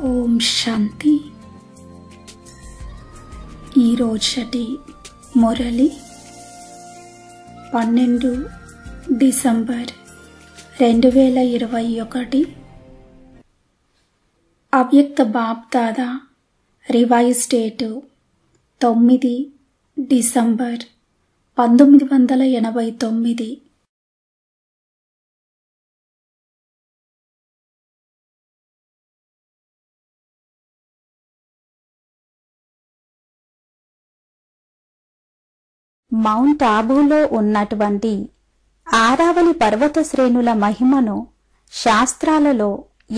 ఓం శాంతి. ఈరోజటి Murali 12 December 2021. అవ్యక్త బాప్ దాదా revise date 9 December 1989. Mount ఆబూలో ఉన్నటువంటి ఆరావళి పర్వత శ్రేణుల మహిమను శాస్త్రాలలో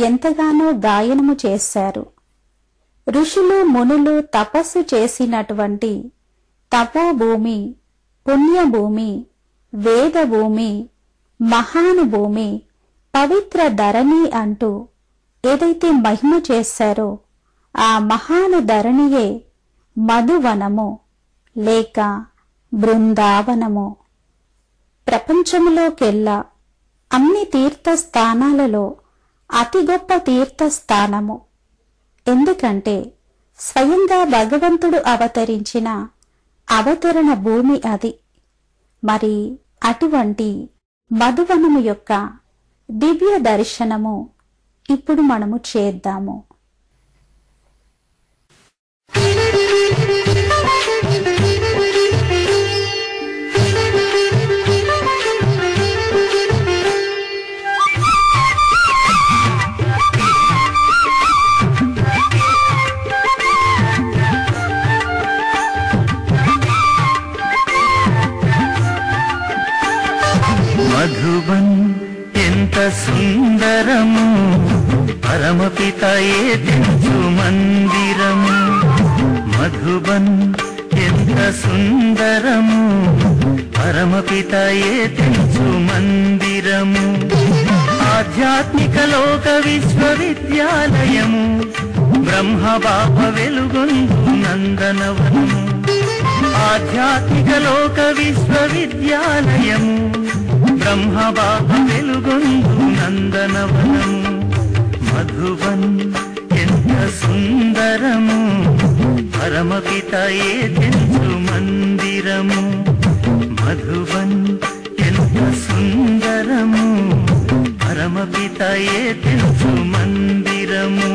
ఎంతగానో గాయనము చేశారు. ఋషులు మునులు తపస్సు చేసినటువంటి తపోభూమి, పుణ్యభూమి, వేదభూమి, మహానుభూమి, పవిత్ర ధరణి అంటూ ఏదైతే మహిమ చేశారో ఆ మహాను ధరణియే మధువనము లేక బృందావనము. ప్రపంచములోకెల్లా అన్ని తీర్థస్థానాలలో అతి గొప్ప తీర్థస్థానము. ఎందుకంటే స్వయంగా భగవంతుడు అవతరించిన అవతరణ భూమి అది. మరి అటువంటి మధువనము యొక్క దివ్య దర్శనము ఇప్పుడు మనము చేద్దాము. మధుబన్ ఎంత సుందరము, పరమపితయే తెంచు మందిరము. మధుబన్ ఎంత సుందరము, పరమపితయే తెంచు మందిరము. ఆధ్యాత్మిక లోక విశ్వవిద్యాలయము, బ్రహ్మబాబ వెలుగొందు నందనవనము. ఆధ్యాత్మిక లోక విశ్వవిద్యాలయము, బ్రహ్మబాబ వెలుగొందు నందనవనము. మధుబన్ ఎంత సుందరము, పరమపితయే తెంచు మందిరము. మధుబన్ ఎంత సుందరము, పరమపితయే తెంచు మందిరము.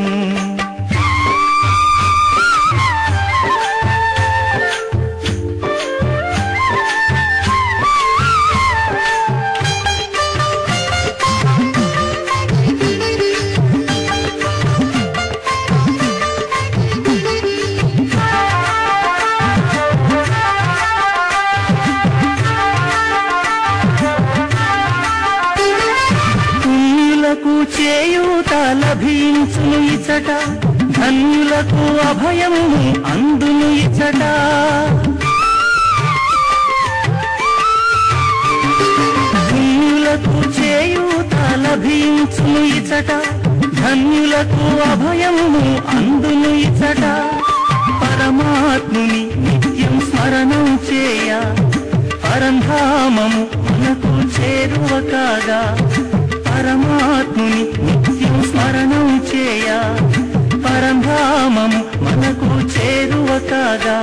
చేయూత లభించును ఇచట, ధన్యులకు అభయము అందును ఇచట. ధన్యులకు చేయూత లభించును ఇచట, ధన్యులకు అభయము అందును ఇచట. పరమాత్ముని నిత్యం స్మరణం చేయ, పరంధామము మనకు చేరువ కాగా. పరమాత్ముని నిత్యం స్మరణం చేయ, పరంధామము మనకు చేరువ కాగా.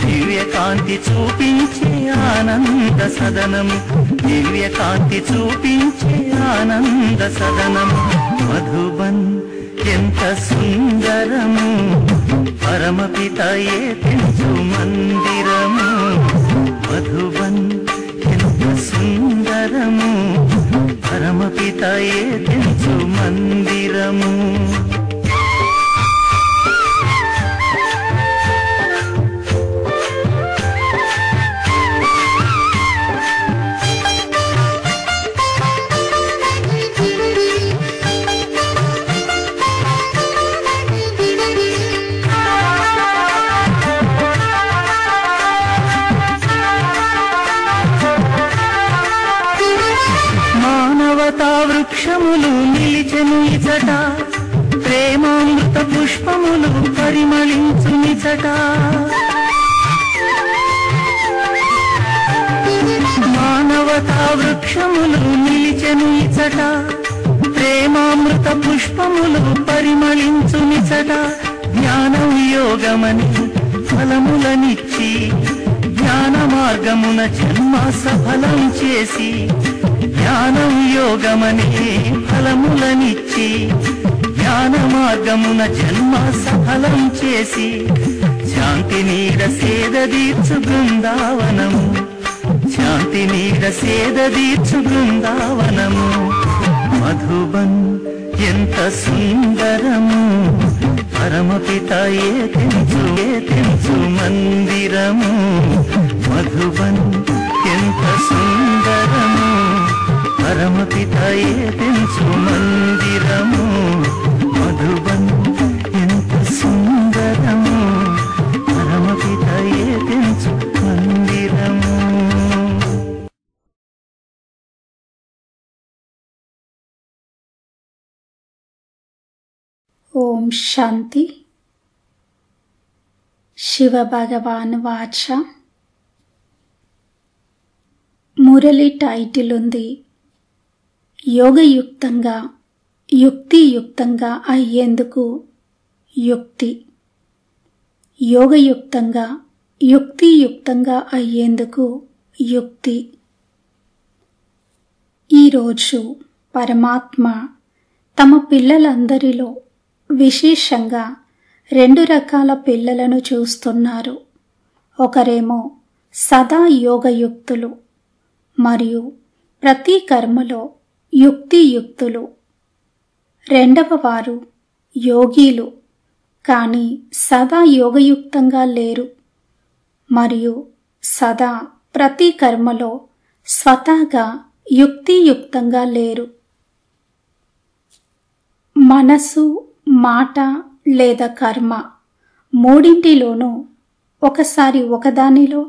దివ్యకాంతి చూపించే ఆనంద సదనము, దివ్యకాంతి చూపించే ఆనంద సదనము. మధుబన్ ఎంత సుందరము, పరమపితయే తెంచు మందిరము. మధుబన్ ఎంత సుందరము, పరమపితయే తెంచు మందిరము. మానవతా వృక్షములు నిలిచెను ఇచట, ప్రేమామృత పుష్పములు పరిమళించు నిచట. మానవతా వృక్షములు నిలిచెను ఇచట, ప్రేమామృత పుష్పములు పరిమళించునిచట జ్ఞానం యోగమని ఫలములనిచ్చి జ్ఞాన మార్గమున జన్మ సఫలం చేసి జ్ఞానం యోగమని ఫలములనిచ్చి జ్ఞాన మార్గమున జన్మ సఫలం చేసి శాంతి నీడ సేద తీర్చు బృందావనము శాంతి నీడ సేద తీర్చు బృందావనము మధుబన్ ఎంత సుందరము పరమపిత ఏ తెంచు మందిరము మధుబన్ ఎంత సుందరము పరమపిత ఏ తెంచు మందిరము మధుబన్ ఎంత సుందరము పరమపిత ఏ తెంచు మందిరము. ఓం శాంతి. శివ భగవాన్ వాచ. మురళి టైటిల్ ఉంది యోగయుక్తంగా యుక్తియుక్తంగా అయ్యేందుకు యుక్తి. యోగయుక్తంగా యుక్తియుక్తంగా అయ్యేందుకు యుక్తి. ఈరోజు పరమాత్మ తమ పిల్లలందరిలో విశేషంగా 2 రకాల పిల్లలను చూస్తున్నారు. ఒకరేమో సదా యోగయుక్తులు మరియు ప్రతి కర్మలో యుక్తియుక్తులు. రెండవ వారు యోగీలు కానీ సదా యోగయుక్తంగా లేరు మరియు సదా ప్రతి కర్మలో స్వతహాగా యుక్తియుక్తంగా లేరు. మనసు, మాట లేదా కర్మ మూడింటిలోనూ ఒకసారి ఒకదానిలో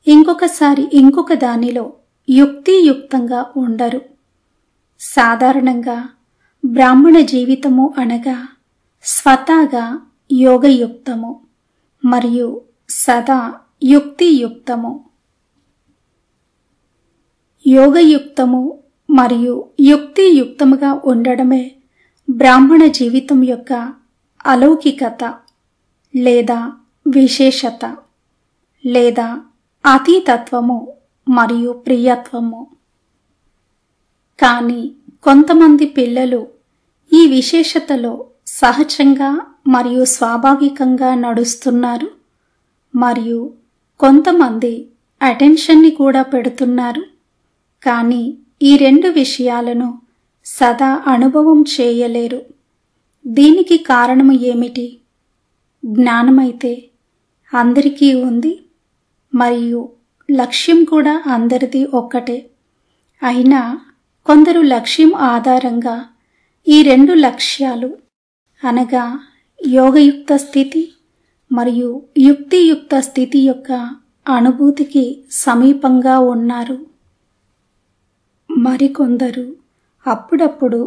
ఇంకొకసారి ఇంకొక దానిలో యుక్తియుక్తంగా ఉండరు. సాధారణంగా బ్రాహ్మణ జీవితము అనగా స్వతహాగా యోగయుక్తము మరియు సదా యుక్తియుక్తము. యోగయుక్తము మరియు యుక్తియుక్తముగా ఉండడమే బ్రాహ్మణ జీవితం యొక్క అలౌకికత లేదా విశేషత లేదా అతీతత్వము మరియు ప్రియత్వము. కానీ కొంతమంది పిల్లలు ఈ విశేషతలో సహజంగా మరియు స్వాభావికంగా నడుస్తున్నారు మరియు కొంతమంది అటెన్షన్ని కూడా పెడుతున్నారు. కానీ ఈ 2 విషయాలను సదా అనుభవం చేయలేరు. దీనికి కారణము ఏమిటి? జ్ఞానమైతే అందరికీ ఉంది మరియు లక్ష్యం కూడా అందరిది ఒక్కటే. అయినా కొందరు లక్ష్యం ఆధారంగా ఈ 2 లక్ష్యాలు అనగా యోగయుక్త స్థితి మరియు యుక్తియుక్త స్థితి యొక్క అనుభూతికి సమీపంగా ఉన్నారు. మరికొందరు అప్పుడప్పుడు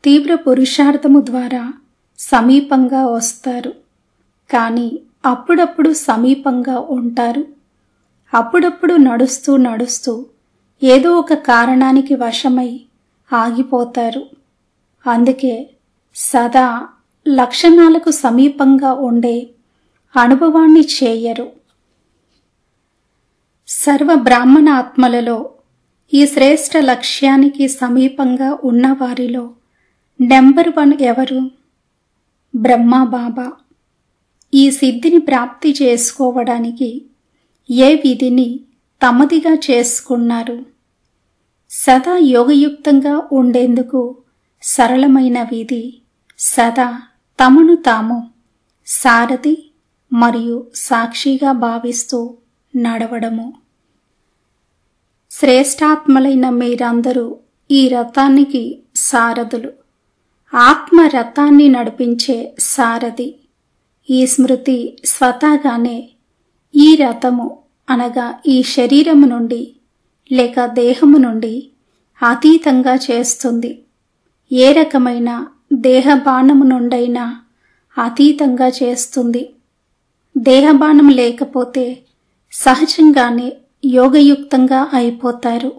తీవ్ర పురుషార్థము ద్వారా సమీపంగా వస్తారు కానీ అప్పుడప్పుడు సమీపంగా ఉంటారు. అప్పుడప్పుడు నడుస్తూ నడుస్తూ ఏదో ఒక కారణానికి వశమై ఆగిపోతారు. అందుకే సదా లక్షణాలకు సమీపంగా ఉండే అనుభవాన్ని చేయరు. సర్వ బ్రాహ్మణ ఆత్మలలో ఈ శ్రేష్ఠ లక్ష్యానికి సమీపంగా ఉన్నవారిలో నెంబర్ 1 ఎవరు? బ్రహ్మ బాబా. ఈ సిద్ధిని ప్రాప్తి చేసుకోవడానికి ఏ విధిని తమదిగా చేసుకున్నారు? సదా యోగయుక్తంగా ఉండేందుకు సరళమైన విధి సదా తమను తాము సారథి మరియు సాక్షిగా భావిస్తూ నడవడము. శ్రేష్ఠాత్మలైన మీరందరూ ఈ రథానికి సారథులు. ఆత్మ రథాన్ని నడిపించే సారథి. ఈ స్మృతి స్వతహాగానే ఈ రథము అనగా ఈ శరీరము నుండి లేక దేహము నుండి అతీతంగా చేస్తుంది. ఏ రకమైన దేహబాణము నుండైనా అతీతంగా చేస్తుంది. దేహబాణం లేకపోతే సహజంగానే యోగయుక్తంగా అయిపోతారు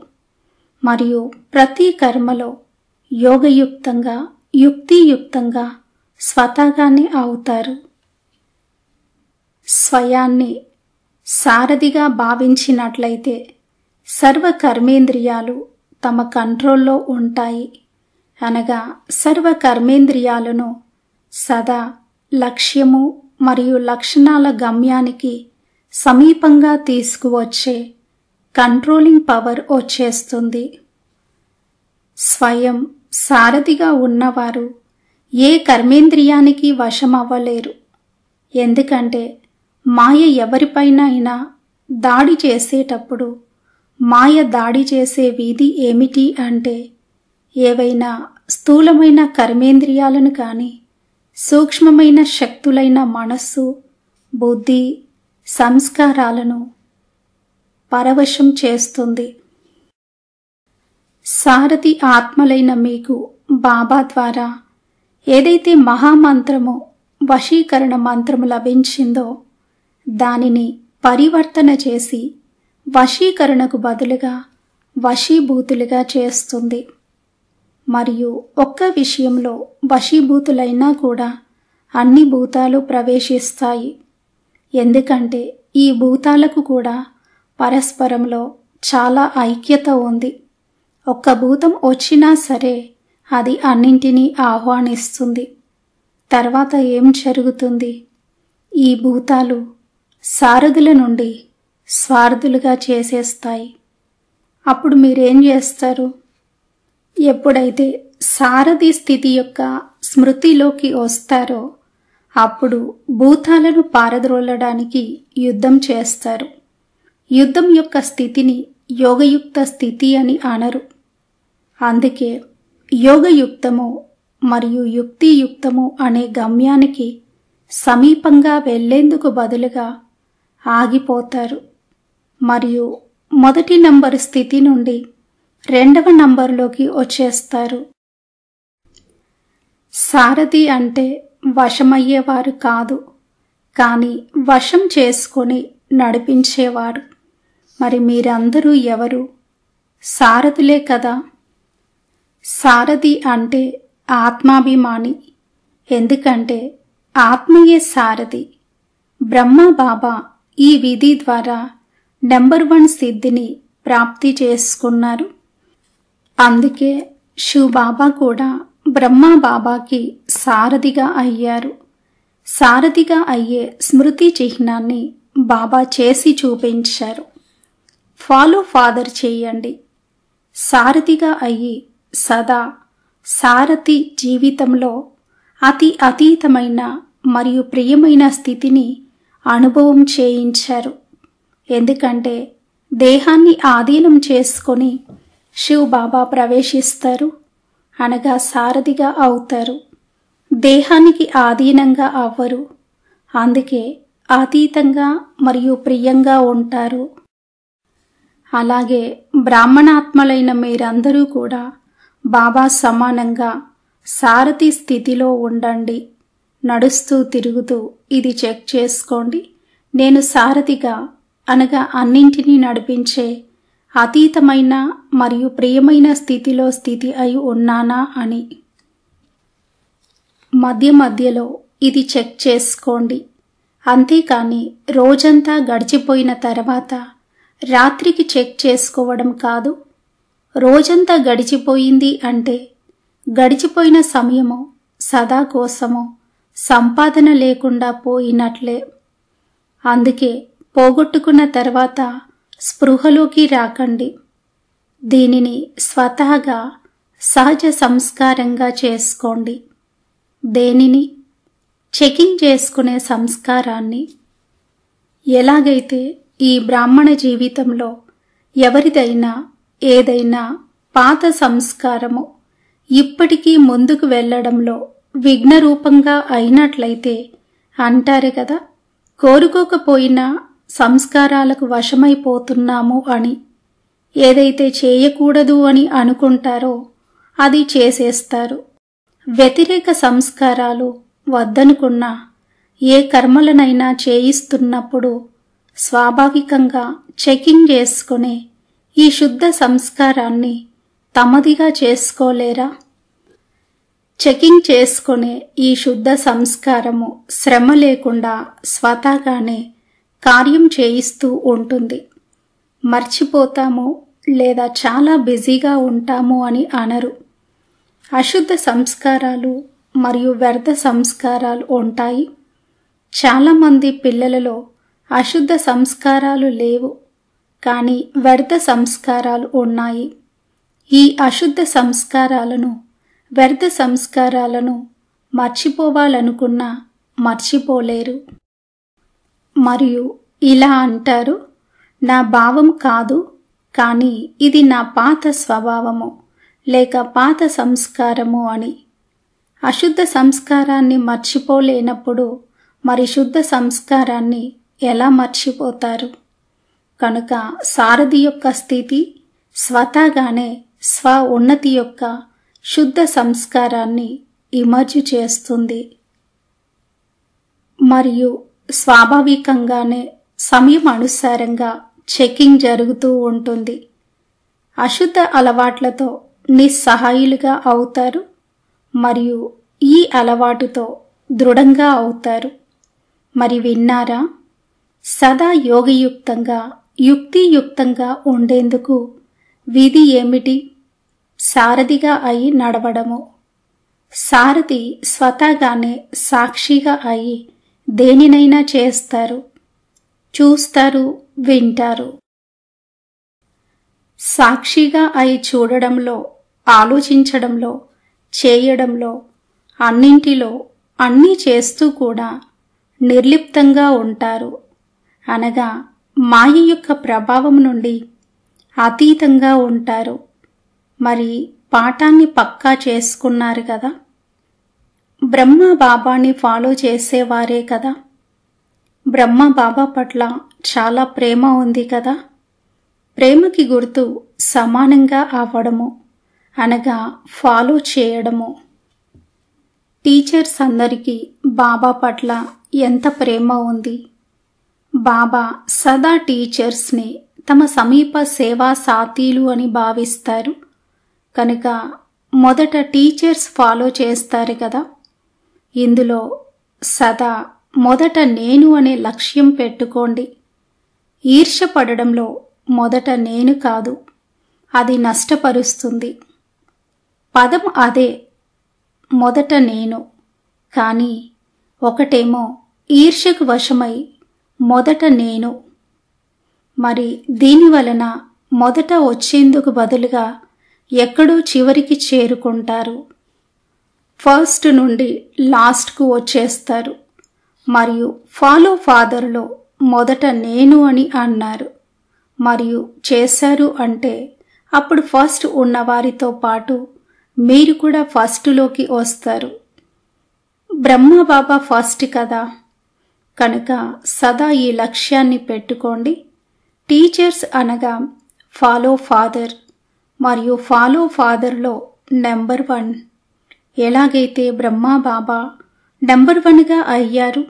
మరియు ప్రతి కర్మలో యోగయుక్తంగా యుక్తియుక్తంగా స్వతహాగానే అవుతారు. స్వయాన్ని సారథిగా భావించినట్లయితే సర్వ కర్మేంద్రియాలు తమ కంట్రోల్లో ఉంటాయి. అనగా సర్వ కర్మేంద్రియాలను సదా లక్ష్యము మరియు లక్షణాల గమ్యానికి సమీపంగా తీసుకువచ్చే కంట్రోలింగ్ పవర్ వచ్చేస్తుంది. స్వయం సారథిగా ఉన్నవారు ఏ కర్మేంద్రియానికి వశమవ్వలేరు. ఎందుకంటే మాయ ఎవరిపైనైనా దాడి చేసేటప్పుడు మాయ దాడి చేసే వీధి ఏమిటి అంటే ఏవైనా స్థూలమైన కర్మేంద్రియాలను కానీ సూక్ష్మమైన శక్తులైన మనస్సు, బుద్ధి, సంస్కారాలను పరవశం చేస్తుంది. సారథి ఆత్మలైన మీకు బాబా ద్వారా ఏదైతే మహామంత్రము వశీకరణ మంత్రము లభించిందో దానిని పరివర్తన చేసి వశీకరణకు బదులుగా వశీభూతులుగా చేస్తుంది. మరియు ఒక్క విషయంలో వశీభూతులైనా కూడా అన్ని భూతాలు ప్రవేశిస్తాయి. ఎందుకంటే ఈ భూతాలకు కూడా పరస్పరంలో చాలా ఐక్యత ఉంది. ఒక్క భూతం వచ్చినా సరే అది అన్నింటినీ ఆహ్వానిస్తుంది. తర్వాత ఏం జరుగుతుంది? ఈ భూతాలు సారథుల నుండి స్వార్థులుగా చేసేస్తాయి. అప్పుడు మీరేం చేస్తారు? ఎప్పుడైతే సారథి స్థితి యొక్క స్మృతిలోకి వస్తారో అప్పుడు భూతాలను పారద్రోలడానికి యుద్ధం చేస్తారు. యుద్ధం యొక్క స్థితిని యోగయుక్త స్థితి అని అనరు. అందుకే యోగయుక్తము మరియు యుక్తియుక్తము అనే గమ్యానికి సమీపంగా వెళ్లేందుకు బదులుగా ఆగిపోతారు మరియు మొదటి నంబరు స్థితి నుండి రెండవ నంబరులోకి వచ్చేస్తారు. సారథి అంటే వశమయ్యేవారు కాదు, కానీ వశం చేసుకొని నడిపించేవారు. మరి మీరందరూ ఎవరు? సారథులే కదా. సారథి అంటే ఆత్మాభిమాని. ఎందుకంటే ఆత్మయే సారథి. బ్రహ్మ బాబా ఈ విధి ద్వారా నెంబర్ 1 సిద్ధిని ప్రాప్తి చేసుకున్నారు. అందుకే శివ్ బాబా కూడా బ్రహ్మ బాబాకి సారథిగా అయ్యారు. సారథిగా అయ్యే స్మృతి చిహ్నాన్ని బాబా చేసి చూపించారు. ఫాలో ఫాదర్ చేయండి. సారథిగా అయ్యి సదా సారథి జీవితంలో అతి అతీతమైన మరియు ప్రియమైన స్థితిని అనుభవం చేయించారు. ఎందుకంటే దేహాన్ని ఆధీనం చేసుకొని శివ్ బాబా ప్రవేశిస్తారు, అనగా సారథిగా అవుతారు. దేహానికి ఆధీనంగా అవ్వరు. అందుకే అతీతంగా మరియు ప్రియంగా ఉంటారు. అలాగే బ్రాహ్మణాత్మలైన మీరందరూ కూడా బాబా సమానంగా సారథి స్థితిలో ఉండండి. నడుస్తూ తిరుగుతూ ఇది చెక్ చేసుకోండి. నేను సారథిగా అనగా అన్నింటినీ నడిపించే అతీతమైన మరియు ప్రియమైన స్థితిలో స్థితి అయి ఉన్నానా అని. మధ్య మధ్యలో ఇది చెక్ చేసుకోండి. అంతేకాని రోజంతా గడిచిపోయిన తర్వాత రాత్రికి చెక్ చేసుకోవడం కాదు. రోజంతా గడిచిపోయింది అంటే గడిచిపోయిన సమయము సదా కోసము సంపాదన లేకుండా పోయినట్లే. అందుకే పోగొట్టుకున్న తర్వాత స్పృహలోకి రాకండి. దీనిని స్వతహాగా సహజ సంస్కారంగా చేసుకోండి. దేనిని? చెకింగ్ చేసుకునే సంస్కారాన్ని. ఎలాగైతే ఈ బ్రాహ్మణ జీవితంలో ఎవరిదైనా ఏదైనా పాత సంస్కారము ఇప్పటికీ ముందుకు వెళ్ళడంలో విఘ్నరూపంగా అయినట్లయితే అంటారు కదా, కోరుకోకపోయినా సంస్కారాలకు వశమైపోతున్నాము అని. ఏదైతే చేయకూడదు అని అనుకుంటారో అది చేసేస్తారు. వ్యతిరేక సంస్కారాలు వద్దనుకున్నా ఏ కర్మలనైనా చేయిస్తున్నప్పుడు స్వాభావికంగా చెకింగ్ చేసుకునే ఈ శుద్ధ సంస్కారాన్ని తమదిగా చేసుకోలేరా? చెకింగ్ చేసుకునే ఈ శుద్ధ సంస్కారము శ్రమ లేకుండా స్వతహాగానే కార్యం చేయిస్తూ ఉంటుంది. మర్చిపోతాము లేదా చాలా బిజీగా ఉంటాము అని అనరు. అశుద్ధ సంస్కారాలు మరియు వ్యర్థ సంస్కారాలు ఉంటాయి. చాలామంది పిల్లలలో అశుద్ధ సంస్కారాలు లేవు, కానీ వ్యర్థ సంస్కారాలు ఉన్నాయి. ఈ అశుద్ధ సంస్కారాలను, వ్యర్థ సంస్కారాలను మర్చిపోవాలనుకున్నా మర్చిపోలేరు. మరియు ఇలా అంటారు, నా భావం కాదు, కానీ ఇది నా పాత స్వభావము లేక పాత సంస్కారము అని. అశుద్ధ సంస్కారాన్ని మర్చిపోలేనప్పుడు మరి శుద్ధ సంస్కారాన్ని ఎలా మర్చిపోతారు? కనుక సారథి యొక్క స్థితి స్వతహాగానే స్వ ఉన్నతి యొక్క శుద్ధ సంస్కారాన్ని ఇమర్జ్ చేస్తుంది. మరియు స్వాభావికంగానే సమయం అనుసారంగా చెకింగ్ జరుగుతూ ఉంటుంది. అశుద్ధ అలవాట్లతో నిస్సహాయులుగా అవుతారు మరియు ఈ అలవాటుతో దృఢంగా అవుతారు. మరి విన్నారా? సదా యోగయుక్తంగా యుక్తియుక్తంగా ఉండేందుకు విధి ఏమిటి? సారథిగా అయి నడవడము. సారథి స్వతహాగానే సాక్షిగా అయి దేనినైనా చేస్తారు, చూస్తారు, వింటారు. సాక్షిగా అయి చూడడంలో, ఆలోచించడంలో, చేయడంలో, అన్నింటిలో అన్నీ చేస్తూ కూడా నిర్లిప్తంగా ఉంటారు. అనగా మాయ యొక్క ప్రభావం నుండి అతీతంగా ఉంటారు. మరి పాఠాన్ని పక్కా చేసుకున్నారు కదా. బ్రహ్మ బాబాని ఫాలో చేసేవారే కదా. బ్రహ్మ బాబా పట్ల చాలా ప్రేమ ఉంది కదా. ప్రేమకి గుర్తు సమానంగా అవ్వడము, అనగా ఫాలో చేయడము. టీచర్స్ అందరికీ బాబా పట్ల ఎంత ప్రేమ ఉంది. బాబా సదా టీచర్స్ని తమ సమీప సేవా సాథీలు అని భావిస్తారు. కనుక మొదట టీచర్స్ ఫాలో చేస్తారు కదా. ఇందులో సదా మొదట నేను అనే లక్ష్యం పెట్టుకోండి. ఈర్ష్యపడడంలో మొదట నేను కాదు, అది నష్టపరుస్తుంది. పదం అదే, మొదట నేను. కానీ ఒకటేమో ఈర్ష్యకు వశమై మొదట నేను. మరి దీనివలన మొదట వచ్చేందుకు బదులుగా ఎక్కడో చివరికి చేరుకుంటారు. ఫస్ట్ నుండి లాస్ట్కు వచ్చేస్తారు. మరియు ఫాలో ఫాదర్లో మొదట నేను అని అన్నారు మరియు చేశారు అంటే అప్పుడు ఫస్ట్ ఉన్నవారితో పాటు మీరు కూడా ఫస్టులోకి వస్తారు. బ్రహ్మబాబా ఫస్ట్ కదా. కనుక సదా ఈ లక్ష్యాన్ని పెట్టుకోండి. టీచర్స్ అనగా ఫాలో ఫాదర్ మరియు ఫాలో ఫాదర్లో నెంబర్ 1. ఎలాగైతే బ్రహ్మబాబా నెంబర్ 1గా అయ్యారు,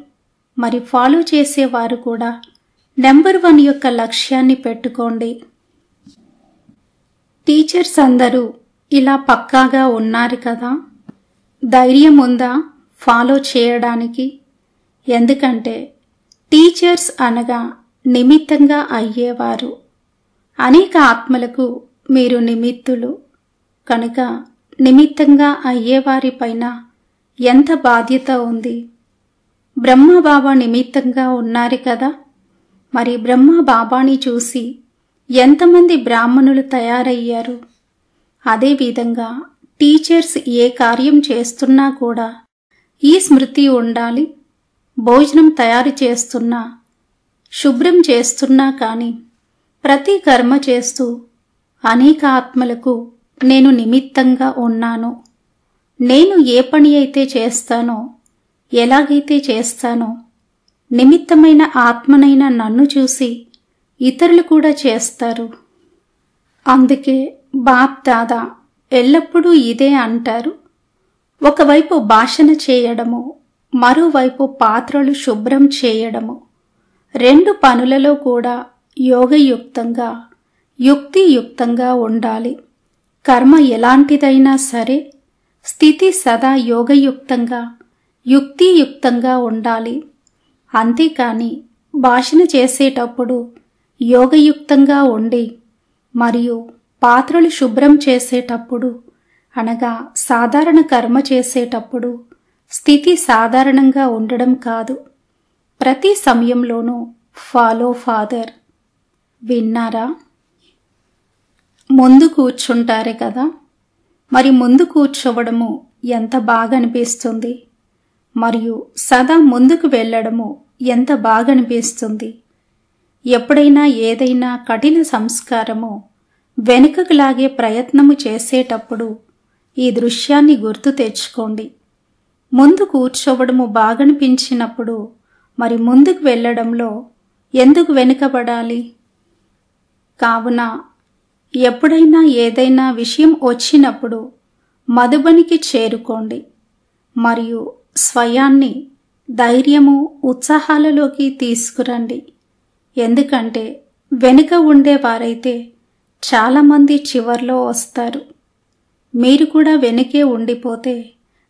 మరి ఫాలో చేసేవారు కూడా నెంబర్ 1 యొక్క లక్ష్యాన్ని పెట్టుకోండి. టీచర్స్ అందరూ ఇలా పక్కాగా ఉన్నారు కదా. ధైర్యం ఉందా ఫాలో చేయడానికి? ఎందుకంటే టీచర్స్ అనగా నిమిత్తంగా అయ్యేవారు. అనేక ఆత్మలకు మీరు నిమిత్తులు. కనుక నిమిత్తంగా అయ్యేవారిపైన ఎంత బాధ్యత ఉంది. బ్రహ్మబాబా నిమిత్తంగా ఉన్నారు కదా. మరి బ్రహ్మబాబాని చూసి ఎంతమంది బ్రాహ్మణులు తయారయ్యారు. అదేవిధంగా టీచర్స్ ఏ కార్యం చేస్తున్నా కూడా ఈ స్మృతి ఉండాలి. భోజనం తయారు చేస్తున్నా, శుభ్రం చేస్తున్నా కానీ ప్రతి కర్మ చేస్తూ అనేక ఆత్మలకు నేను నిమిత్తంగా ఉన్నాను. నేను ఏ పని అయితే చేస్తానో, ఎలాగైతే చేస్తానో, నిమిత్తమైన ఆత్మనైన నన్ను చూసి ఇతరులు కూడా చేస్తారు. అందుకే బాప్ దాదా ఎల్లప్పుడూ ఇదే అంటారు. ఒకవైపు భాషణ చేయడము, మరోవైపు పాత్రలు శుభ్రం చేయడము. 2 పనులలో కూడా యోగయుక్తంగా, యుక్తియుక్తంగా ఉండాలి. కర్మ ఎలాంటిదైనా సరే స్థితి సదా యోగయుక్తంగా యుక్తియుక్తంగా ఉండాలి. అంతేకాని భాషణ చేసేటప్పుడు యోగయుక్తంగా ఉండి మరియు పాత్రలు శుభ్రం చేసేటప్పుడు అనగా సాధారణ కర్మ చేసేటప్పుడు స్థితి సాధారణంగా ఉండడం కాదు. ప్రతి సమయంలోనూ ఫాలో ఫాదర్. విన్నారా? ముందు కూర్చుంటారే కదా, మరి ముందు కూర్చోవడము ఎంత బాగా అనిపిస్తుంది, మరియు సదా ముందుకు వెళ్ళడము ఎంత బాగా అనిపిస్తుంది. ఎప్పుడైనా ఏదైనా కఠిన సంస్కారము వెనుకకు లాగే ప్రయత్నము చేసేటప్పుడు ఈ దృశ్యాన్ని గుర్తు తెచ్చుకోండి. ముందు కూర్చోవడము బాగనిపించినప్పుడు మరి ముందుకు వెళ్ళడంలో ఎందుకు వెనుకబడాలి? కావున ఎప్పుడైనా ఏదైనా విషయం వచ్చినప్పుడు మధుబనికి చేరుకోండి మరియు స్వయాన్ని ధైర్యము ఉత్సాహాలలోకి తీసుకురండి. ఎందుకంటే వెనుక ఉండేవారైతే చాలామంది చివర్లో వస్తారు. మీరు కూడా వెనుకే ఉండిపోతే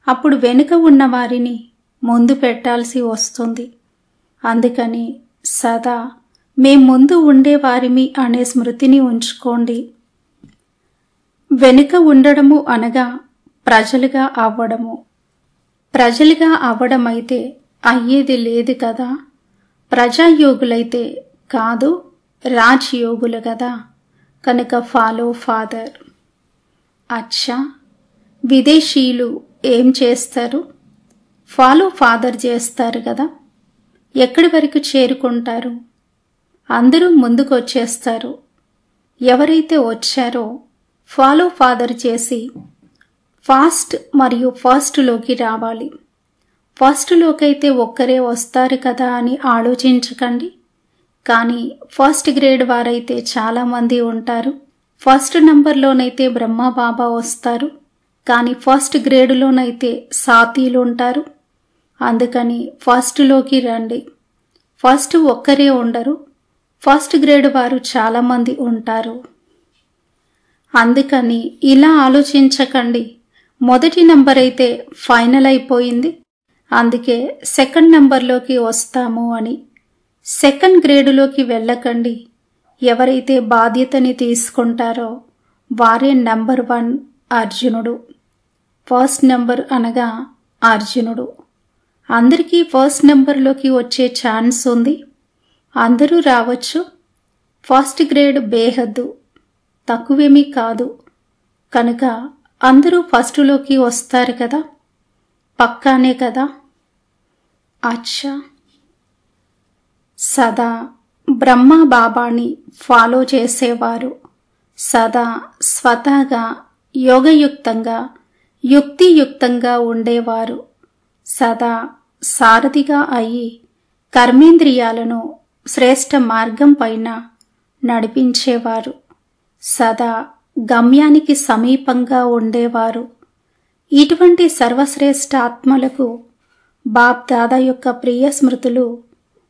అప్పుడు వెనుక ఉన్నవారిని ముందు పెట్టాల్సి వస్తుంది. అందుకని సదా మేం ముందు ఉండేవారిమి అనే స్మృతిని ఉంచుకోండి. వెనుక ఉండడము అనగా ప్రజలుగా అవ్వడము. ప్రజలుగా అవ్వడమైతే అయ్యేది లేదు కదా. ప్రజాయోగులైతే కాదు, రాజయోగులు కదా. కనుక ఫాలో ఫాదర్. అచ్చా, విదేశీయులు ఏం చేస్తారు? ఫాలో ఫాదర్ చేస్తారు కదా. ఎక్కడి వరకు చేరుకుంటారు? అందరూ ముందుకు వచ్చేస్తారు. ఎవరైతే వచ్చారో ఫాలో ఫాదర్ చేసి ఫాస్ట్ మరియు ఫస్ట్లోకి రావాలి. ఫస్ట్లోకైతే ఒక్కరే వస్తారు కదా అని ఆలోచించకండి. కానీ ఫస్ట్ గ్రేడ్ వారైతే చాలామంది ఉంటారు. ఫస్ట్ నంబర్లోనైతే బ్రహ్మబాబా వస్తారు. కానీ ఫస్ట్ గ్రేడులోనైతే సాతీలు ఉంటారు. అందుకని ఫస్ట్లోకి రండి. ఫస్ట్ ఒక్కరే ఉండరు. ఫస్ట్ గ్రేడ్ వారు చాలామంది ఉంటారు. అందుకని ఇలా ఆలోచించకండి, మొదటి నంబర్ అయితే ఫైనల్ అయిపోయింది, అందుకే సెకండ్ నంబర్లోకి వస్తాము అని. సెకండ్ గ్రేడులోకి వెళ్ళకండి. ఎవరైతే బాధ్యతని తీసుకుంటారో వారే నంబర్ 1 అర్జునుడు. ఫస్ట్ నంబర్ అనగా అర్జునుడు. అందరికీ ఫస్ట్ నంబర్లోకి వచ్చే ఛాన్స్ ఉంది. అందరూ రావచ్చు. ఫస్ట్ గ్రేడ్ బేహద్దు తక్కువేమీ కాదు. కనుక అందరూ ఫస్టులోకి వస్తారు కదా. పక్కానే కదా. అచ్చా, సదా బ్రహ్మ బాబాని ఫాలో చేసేవారు సదా స్వతహాగా యోగయుక్తంగా యుక్తియుక్తంగా ఉండేవారు. సదా సారథిగా అయి కర్మేంద్రియాలను శ్రేష్ఠ మార్గం పైన నడిపించేవారు. సదా గమ్యానికి సమీపంగా ఉండేవారు. ఇటువంటి సర్వశ్రేష్ఠ ఆత్మలకు బాప్ దాదా యొక్క ప్రియ స్మృతులు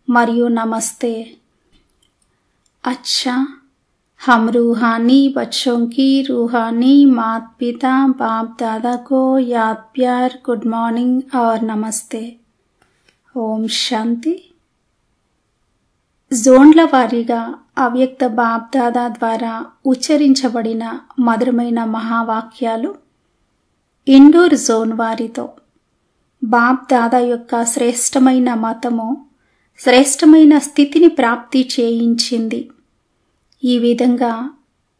మరియు నమస్తే. अच्छा, हम रूहानी बच्चों की रूहानी माता पिता बाप दादा को याद प्यार गुड मॉर्निंग और नमस्ते. ఓం శాంతి. జోన్ల వారీగా అవ్యక్త బాప్ దాదా ద్వారా ఉచ్చరించబడిన మధురమైన మహావాక్యాలు. ఇండోర్ జోన్ వారితో బాప్ దాదా యొక్క శ్రేష్టమైన మతము శ్రేష్టమైన స్థితిని ప్రాప్తి చేయించింది. ఈ విధంగా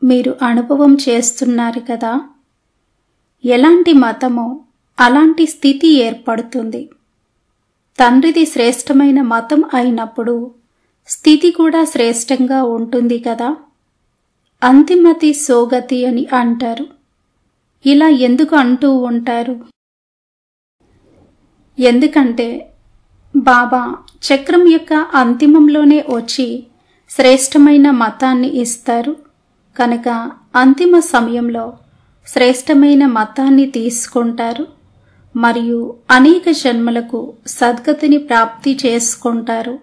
మీరు అనుభవం చేస్తున్నారు కదా. ఎలాంటి మతమో అలాంటి స్థితి ఏర్పడుతుంది. తండ్రిది శ్రేష్టమైన మతం అయినప్పుడు స్థితి కూడా శ్రేష్టంగా ఉంటుంది కదా. అంతిమతి సోగతి అని అంటారు. ఇలా ఎందుకు అంటూ ఉంటారు? ఎందుకంటే బాబా చక్రం యొక్క అంతిమంలోనే వచ్చి శ్రేష్టమైన మతాన్ని ఇస్తారు. కనుక అంతిమ సమయంలో శ్రేష్టమైన మతాన్ని తీసుకుంటారు మరియు అనేక జన్మలకు సద్గతిని ప్రాప్తి చేసుకుంటారు.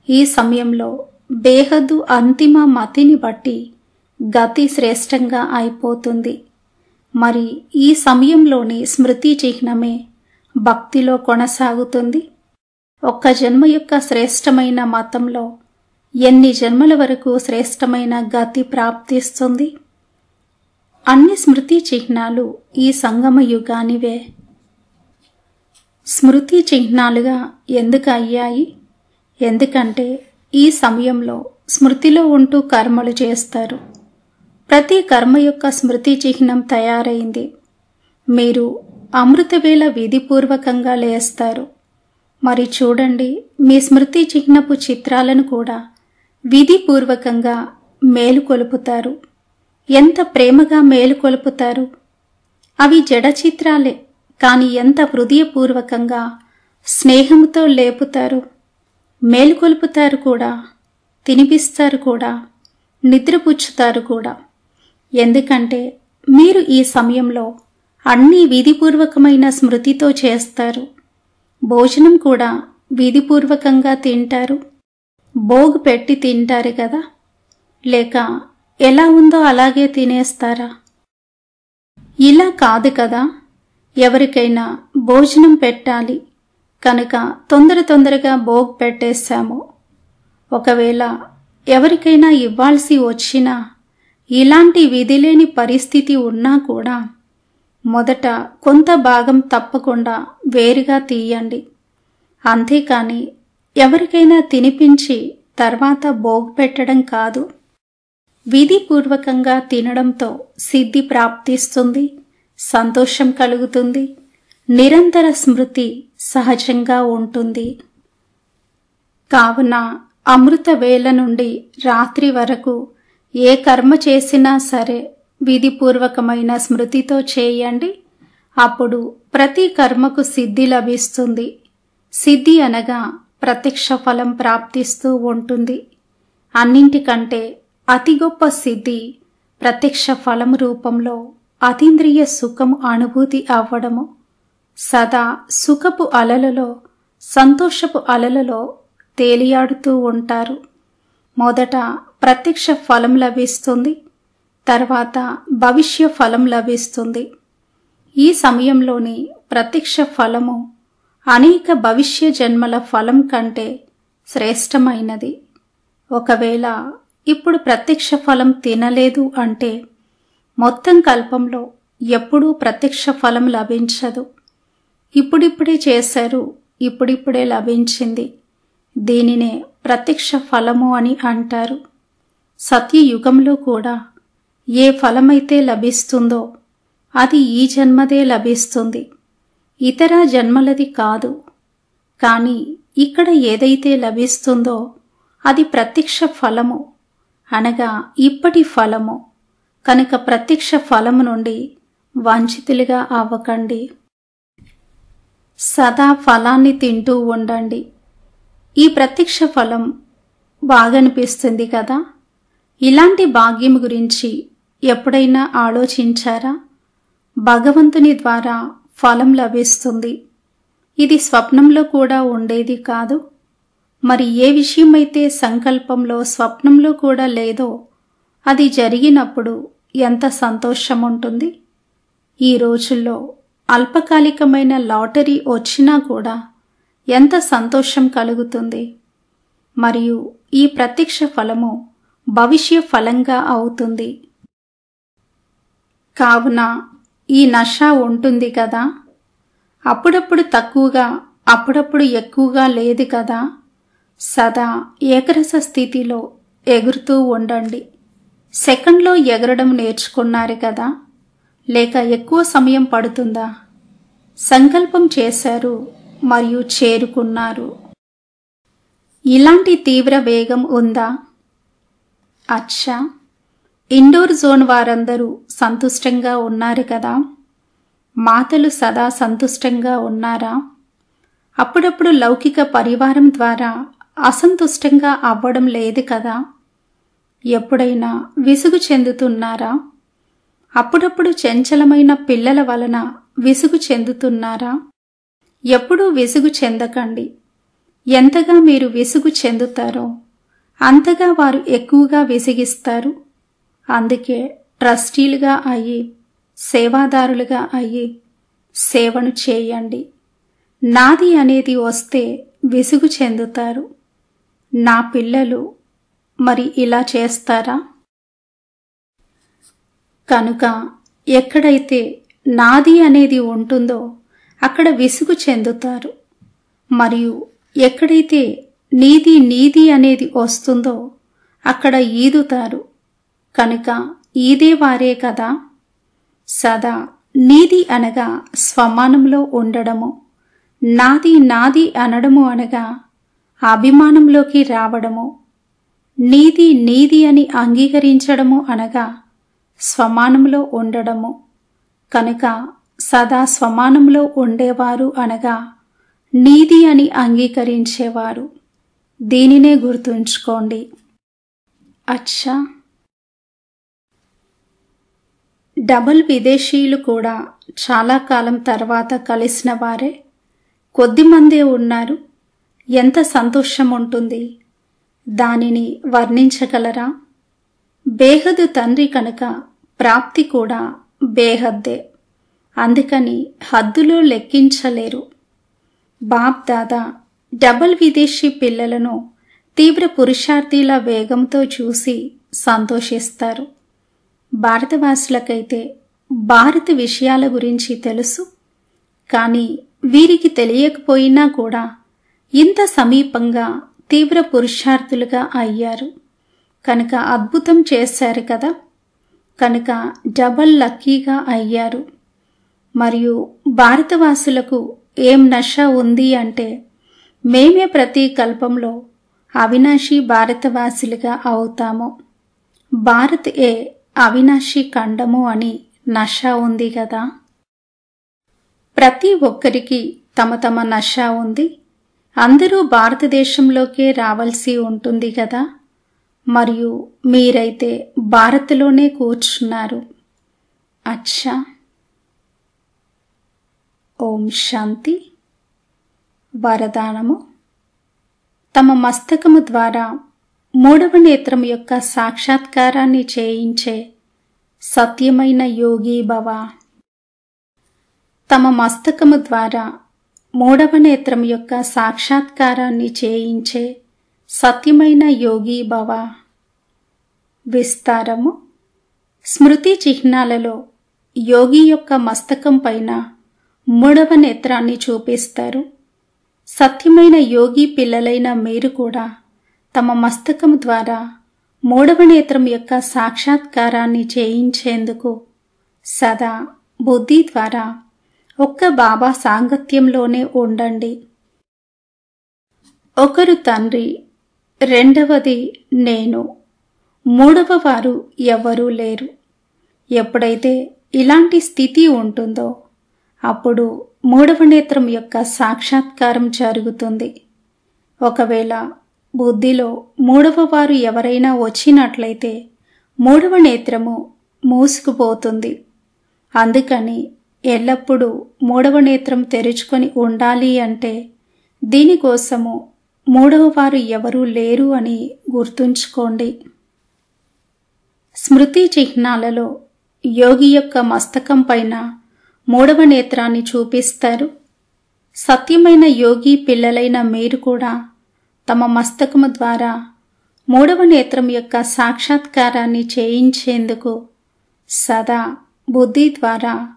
ఈ సమయంలో బేహద్దు అంతిమ మతిని బట్టి గతి శ్రేష్టంగా అయిపోతుంది మరి ఈ సమయంలోని స్మృతి చిహ్నమే భక్తిలో కొనసాగుతుంది. ఒక్క జన్మ యొక్క శ్రేష్టమైన మతంలో ఎన్ని జన్మల వరకు శ్రేష్టమైన గతి ప్రాప్తిస్తుంది? అన్ని స్మృతి చిహ్నాలు ఈ సంగమ యుగానివే. స్మృతి చిహ్నాలుగా ఎందుకు అయ్యాయి? ఎందుకంటే ఈ సమయంలో స్మృతిలో ఉంటూ కర్మలు చేస్తారు. ప్రతి కర్మ యొక్క స్మృతి చిహ్నం తయారైంది. మీరు అమృతవేళ విధిపూర్వకంగా లేస్తారు. మరి చూడండి, మీ స్మృతి చిహ్నపు చిత్రాలను కూడా విధిపూర్వకంగా మేలుకొలుపుతారు. ఎంత ప్రేమగా మేలుకొలుపుతారు! అవి జడ చిత్రాలే, కాని ఎంత హృదయపూర్వకంగా స్నేహంతో లేపుతారు. మేలుకొలుపుతారు కూడా, తినిపిస్తారు కూడా, నిద్రపుచ్చుతారు కూడా. ఎందుకంటే మీరు ఈ సమయంలో అన్నీ విధిపూర్వకమైన స్మృతితో చేస్తారు. భోజనం కూడా విధిపూర్వకంగా తింటారు. భోగ్ పెట్టి తింటారు కదా, లేక ఎలా ఉందో అలాగే తినేస్తారా? ఇలా కాదు కదా. ఎవరికైనా భోజనం పెట్టాలి కనుక తొందరగా భోగ్ పెట్టేశాము. ఒకవేళ ఎవరికైనా ఇవ్వాల్సి వచ్చినా, ఇలాంటి విధిలేని పరిస్థితి ఉన్నా కూడా మొదట కొంత భాగం తప్పకుండా వేరుగా తీయండి. అంతేకాని ఎవరికైనా తినిపించి తర్వాత భోగ్ పెట్టడం కాదు. విధిపూర్వకంగా తినడంతో సిద్ధి ప్రాప్తిస్తుంది, సంతోషం కలుగుతుంది, నిరంతర స్మృతి సహజంగా ఉంటుంది. కావున అమృత వేళ నుండి రాత్రి వరకు ఏ కర్మ చేసినా సరే విధిపూర్వకమైన స్మృతితో చేయండి. అప్పుడు ప్రతి కర్మకు సిద్ధి లభిస్తుంది. సిద్ధి అనగా ప్రత్యక్ష ఫలం ప్రాప్తిస్తూ ఉంటుంది. అన్నింటికంటే అతి గొప్ప సిద్ధి ప్రత్యక్ష ఫలం రూపంలో అతీంద్రియ సుఖం అనుభూతి అవ్వడము. సదా సుఖపు అలలలో, సంతోషపు అలలలో తేలియాడుతూ ఉంటారు. మొదట ప్రత్యక్ష ఫలం లభిస్తుంది, తర్వాత భవిష్య ఫలం లభిస్తుంది. ఈ సమయంలోని ప్రత్యక్ష ఫలము అనేక భవిష్య జన్మల ఫలం కంటే శ్రేష్టమైనది. ఒకవేళ ఇప్పుడు ప్రత్యక్ష ఫలం తినలేదు అంటే మొత్తం కల్పంలో ఎప్పుడూ ప్రత్యక్ష ఫలం లభించదు. ఇప్పుడిప్పుడే చేశారు, ఇప్పుడిప్పుడే లభించింది. దీనినే ప్రత్యక్ష ఫలము అని అంటారు. సత్యయుగంలో కూడా ఏ ఫలమైతే లభిస్తుందో అది ఈ జన్మదే లభిస్తుంది, ఇతర జన్మలది కాదు. కానీ ఇక్కడ ఏదైతే లభిస్తుందో అది ప్రత్యక్ష ఫలము, అనగా ఇప్పటి ఫలము. కనుక ప్రత్యక్ష ఫలము నుండి వంచితులుగా అవ్వకండి. సదా ఫలాన్ని తింటూ ఉండండి. ఈ ప్రత్యక్ష ఫలం బాగనిపిస్తుంది కదా. ఇలాంటి భాగ్యం గురించి ఎప్పుడైనా ఆలోచించారా? భగవంతుని ద్వారా ఫలం లభిస్తుంది. ఇది స్వప్నంలో కూడా ఉండేది కాదు. మరి ఏ విషయమైతే సంకల్పంలో, స్వప్నంలో కూడా లేదో అది జరిగినప్పుడు ఎంత సంతోషం ఉంటుంది. ఈ రోజుల్లో అల్పకాలికమైన లాటరీ వచ్చినా కూడా ఎంత సంతోషం కలుగుతుంది. మరియు ఈ ప్రత్యక్ష ఫలము భవిష్య ఫలంగా అవుతుంది. కావున ఈ నష ఉంటుంది కదా, అప్పుడప్పుడు తక్కువగా, అప్పుడప్పుడు ఎక్కువగా లేదు కదా. సదా ఏకరస స్థితిలో ఎగురుతూ ఉండండి. సెకండ్లో ఎగరడం నేర్చుకున్నారు కదా, లేక ఎక్కువ సమయం పడుతుందా? సంకల్పం చేశారు మరియు చేరుకున్నారు. ఇలాంటి తీవ్ర వేగం ఉందా? అచ్చా, ఇండోర్ జోన్ వారందరూ సంతుష్టంగా ఉన్నారు కదా. మాతలు సదా సంతుష్టంగా ఉన్నారా? అప్పుడప్పుడు లౌకిక పరివారం ద్వారా అసంతుష్టంగా అవ్వడం లేదు కదా. ఎప్పుడైనా విసుగు చెందుతున్నారా? అప్పుడప్పుడు చంచలమైన పిల్లల వలన విసుగు చెందుతున్నారా? ఎప్పుడూ విసుగు చెందకండి. ఎంతగా మీరు విసుగు చెందుతారో అంతగా వారు ఎక్కువగా విసిగిస్తారు. అందుకే ట్రస్టీలుగా అయ్యి సేవాదారులుగా అయ్యి సేవను చేయండి. నాది అనేది వస్తే విసుగు చెందుతారు. నా పిల్లలు మరి ఇలా చేస్తారా? కనుక ఎక్కడైతే నాది అనేది ఉంటుందో అక్కడ విసుగు చెందుతారు. మరియు ఎక్కడైతే నీది నీది అనేది వస్తుందో అక్కడ ఈదుతారు. కనుక ఈదే వారే కదా. సదా నీది అనగా స్వమానంలో ఉండడము, నాది నాది అనడము అనగా అభిమానంలోకి రావడము, నీది నీది అని అంగీకరించడము అనగా స్వమానంలో ఉండడము. కనుక సదా స్వమానంలో ఉండేవారు అనగా నీది అని అంగీకరించేవారు. దీనినే గుర్తుంచుకోండి. అచ్చా, డబుల్ విదేశీయులు కూడా చాలా కాలం తర్వాత కలిసిన వారే. కొద్దిమందే ఉన్నారు. ఎంత సంతోషం ఉంటుంది. దానిని వర్ణించగలరా? బేహద్దు తండ్రి కనుక ప్రాప్తి కూడా బేహద్దే. అందుకని హద్దులో లెక్కించలేరు. బాప్ దాదా డబుల్ విదేశీ పిల్లలను తీవ్ర పురుషార్థిల వేగంతో చూసి సంతోషిస్తారు. భారతవాసులకైతే భారత విషయాల గురించి తెలుసు. కానీ వీరికి తెలియకపోయినా కూడా ఇంత సమీపంగా తీవ్ర పురుషార్థులుగా అయ్యారు. కనుక అద్భుతం చేశారు కదా. కనుక డబల్ లక్కీగా అయ్యారు. మరియు భారతవాసులకు ఏం నష ఉంది అంటే మేమే ప్రతి కల్పంలో అవినాశి భారతవాసులుగా అవుతాము. భారత్ ఏ అవినాశి ఖండము అని నష ఉంది కదా. ప్రతి ఒక్కరికి తమ తమ నష ఉంది. అందరూ భారతదేశంలోకే రావాల్సి ఉంటుంది కదా. మరియు మీరైతే భారత్లోనే కూర్చున్నారు. అచ్చా, ఓం శాంతి. వరదానము. తమ మస్తకము ద్వారా మూడవ నేత్రం యొక్క సాక్షాత్కారాన్ని చేయించే సత్యమైన యోగి భవ. తమ మస్తకము ద్వారా మూడవ నేత్రం యొక్క సాక్షాత్కారాన్ని చేయించే సత్యమైన యోగి భవ. విస్తారము. స్మృతి చిహ్నాలలో యోగి యొక్క మస్తకం పైన మూడవ నేత్రాన్ని చూపిస్తారు. సత్యమైన యోగి పిల్లలైన మీరు కూడా తమ మస్తకం ద్వారా మూడవ నేత్రం యొక్క సాక్షాత్కారాన్ని చేయించేందుకు సదా బుద్ధి ద్వారా ఒక్క బాబా సాంగత్యంలోనే ఉండండి. ఒకరు తండ్రి, రెండవది నేను, మూడవ వారు ఎవరూ లేరు. ఎప్పుడైతే ఇలాంటి స్థితి ఉంటుందో అప్పుడు మూడవ నేత్రం యొక్క సాక్షాత్కారం జరుగుతుంది. ఒకవేళ బుద్ధిలో మూడవ వారు ఎవరైనా వచ్చినట్లయితే మూడవ నేత్రము మూసుకుపోతుంది. అందుకని ఎల్లప్పుడూ మూడవ నేత్రం తెరుచుకొని ఉండాలి అంటే దీనికోసము మూడవ వారు ఎవరూ లేరు అని గుర్తుంచుకోండి. స్మృతి చిహ్నాలలో యోగి యొక్క మస్తకం పైన మూడవ నేత్రాన్ని చూపిస్తారు. సత్యమైన యోగి పిల్లలైన మీరు కూడా తమ మస్తకము ద్వారా మూడవ నేత్రం యొక్క సాక్షాత్కారాన్ని చేయించేందుకు సదా బుద్ధి ద్వారా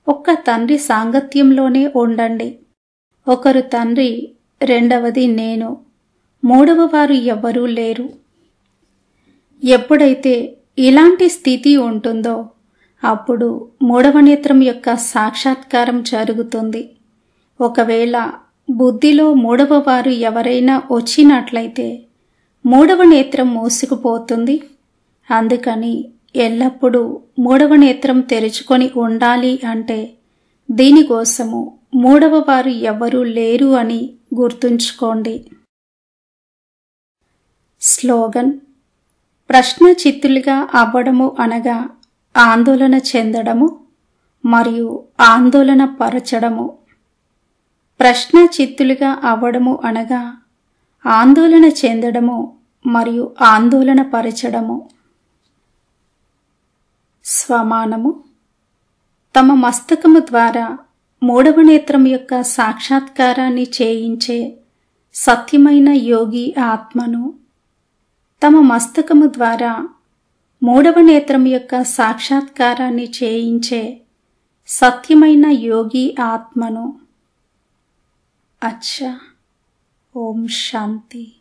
ఒక్క తండ్రి సాంగత్యంలోనే ఉండండి. ఒకరు తండ్రి, రెండవది నేను, మూడవ వారు ఎవ్వరూ లేరు. ఎప్పుడైతే ఇలాంటి స్థితి ఉంటుందో అప్పుడు మూడవ నేత్రం యొక్క సాక్షాత్కారం జరుగుతుంది. ఒకవేళ బుద్ధిలో మూడవ వారు ఎవరైనా వచ్చినట్లయితే మూడవ నేత్రం మూసుకుపోతుంది. అందుకని ఎల్లప్పుడూ మూడవ నేత్రం తెరుచుకొని ఉండాలి అంటే దీనికోసము మూడవ వారు ఎవరూ లేరు అని గుర్తుంచుకోండి. స్లోగన్. ప్రశ్న చిత్తులుగా అవ్వడము అనగా ఆందోళన చెందడము మరియు ఆందోళన పరచడము. ప్రశ్న చిత్తులుగా అవ్వడము అనగా ఆందోళన చెందడము మరియు ఆందోళన పరచడము. స్వమానము. తమ మస్తకము ద్వారా మూడవ నేత్రం యొక్క సాక్షాత్కారాన్ని చేయించే సత్యమైన యోగి ఆత్మను, తమ మస్తకము ద్వారా మూడవ నేత్రం యొక్క సాక్షాత్కారాన్ని చేయించే సత్యమైన యోగి ఆత్మను. అచ్చా. ఓం శాంతి.